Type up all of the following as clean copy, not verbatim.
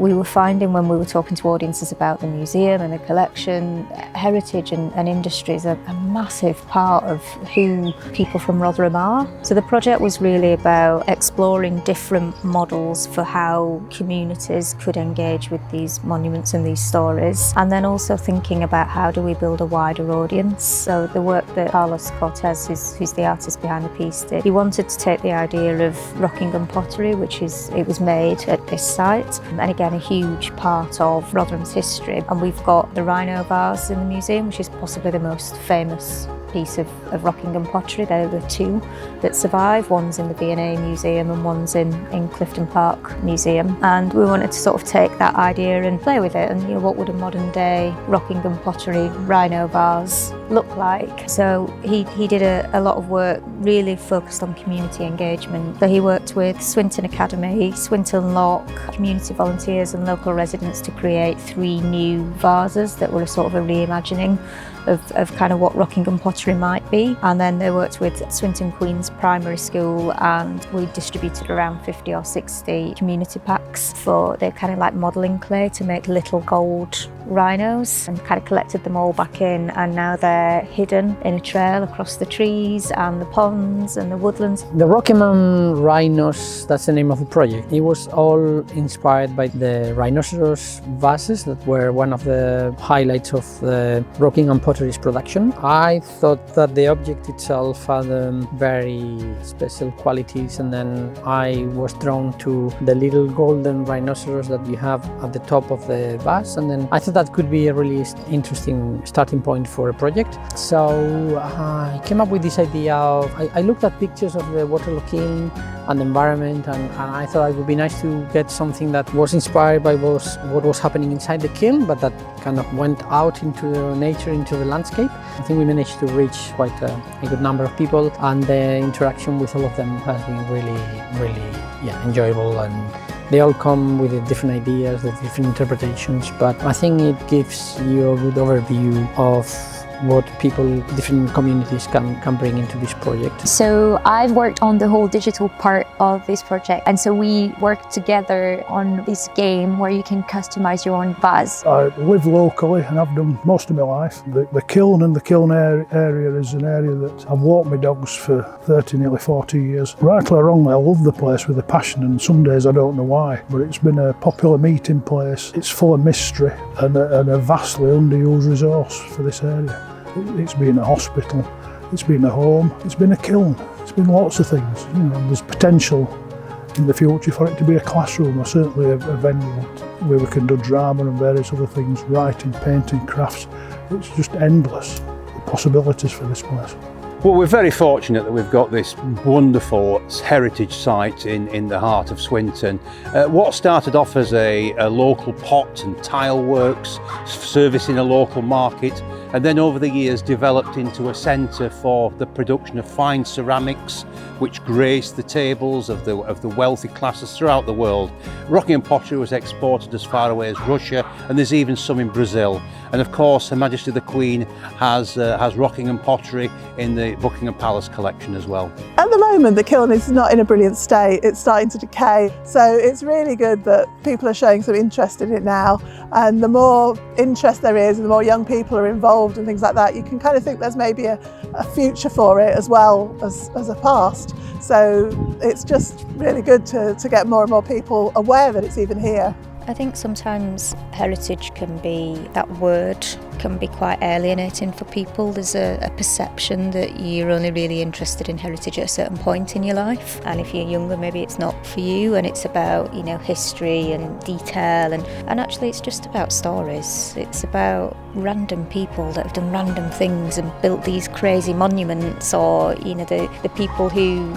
we were finding when we were talking to audiences about the museum and the collection, heritage and industries are a massive part of who people from Rotherham are. So the project was really about exploring different models for how communities could engage with these monuments and these stories, and then also thinking about how do we build a wider audience. So the work that Carlos Cortez, who's the artist behind the piece, did, he wanted to take the idea of Rockingham pottery, it was made at this site, and again a huge part of Rotherham's history. And we've got the Rhino vase in the museum, which is possibly the most famous piece of Rockingham pottery. They're the two that survive. One's in the V&A Museum and one's in Clifton Park Museum. And we wanted to sort of take that idea and play with it, and what would a modern day Rockingham pottery Rhino vase look like? So he did a lot of work really focused on community engagement. So he worked with Swinton Academy, Swinton Lock, community volunteers and local residents to create 3 new vases that were a sort of a reimagining of kind of what Rockingham pottery might be. And then they worked with Swinton Queen's Primary School, and we distributed around 50 or 60 community packs for their kind of like modelling clay to make little gold rhinos, and kind of collected them all back in, and now they're hidden in a trail across the trees and the ponds and the woodlands. The Rockingham Rhinos, that's the name of the project. It was all inspired by the rhinoceros vases that were one of the highlights of the Rockingham pottery's production. I thought that the object itself had very special qualities, and then I was drawn to the little golden rhinoceros that you have at the top of the vase, and then I thought that could be a really interesting starting point for a project. So I came up with this idea of, I looked at pictures of the Waterloo kiln and the environment, and I thought it would be nice to get something that was inspired by what was happening inside the kiln, but that kind of went out into nature, into the landscape. I think we managed to reach quite a good number of people, and the interaction with all of them has been really enjoyable, and they all come with different ideas, with different interpretations, but I think it gives you a good overview of what people, different communities can bring into this project. So I've worked on the whole digital part of this project, and so we worked together on this game where you can customise your own vase. I live locally and I've done most of my life. The kiln and the kiln area is an area that I've walked my dogs for 30, nearly 40 years. Rightly or wrongly, I love the place with a passion, and some days I don't know why, but it's been a popular meeting place. It's full of mystery and a vastly underused resource for this area. It's been a hospital, it's been a home, it's been a kiln, it's been lots of things. There's potential in the future for it to be a classroom, or certainly a venue where we can do drama and various other things, writing, painting, crafts. It's just endless, the possibilities for this place. Well, we're very fortunate that we've got this wonderful heritage site in the heart of Swinton. What started off as a local pot and tile works, servicing a local market, and then over the years developed into a centre for the production of fine ceramics, which graced the tables of the wealthy classes throughout the world. Rockingham pottery was exported as far away as Russia, and there's even some in Brazil. And of course, Her Majesty the Queen has Rockingham pottery in the Buckingham Palace collection as well. At the moment, the kiln is not in a brilliant state. It's starting to decay. So it's really good that people are showing some interest in it now. And the more interest there is, and the more young people are involved and things like that, you can kind of think there's maybe a future for it as well as a past. So it's just really good to get more and more people aware that it's even here. I think sometimes heritage that word can be quite alienating for people. There's a perception that you're only really interested in heritage at a certain point in your life, and if you're younger maybe it's not for you, and it's about history and detail, and actually it's just about stories. It's about random people that have done random things and built these crazy monuments, or the people who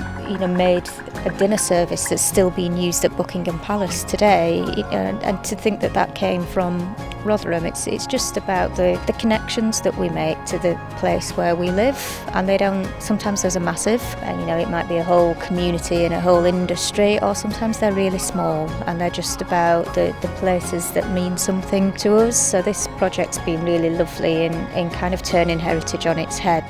made a dinner service that's still being used at Buckingham Palace today, and to think that came from Rotherham. It's just about the connections that we make to the place where we live, and sometimes those are massive, and it might be a whole community and a whole industry, or sometimes they're really small and they're just about the places that mean something to us. So this project's been really lovely in kind of turning heritage on its head.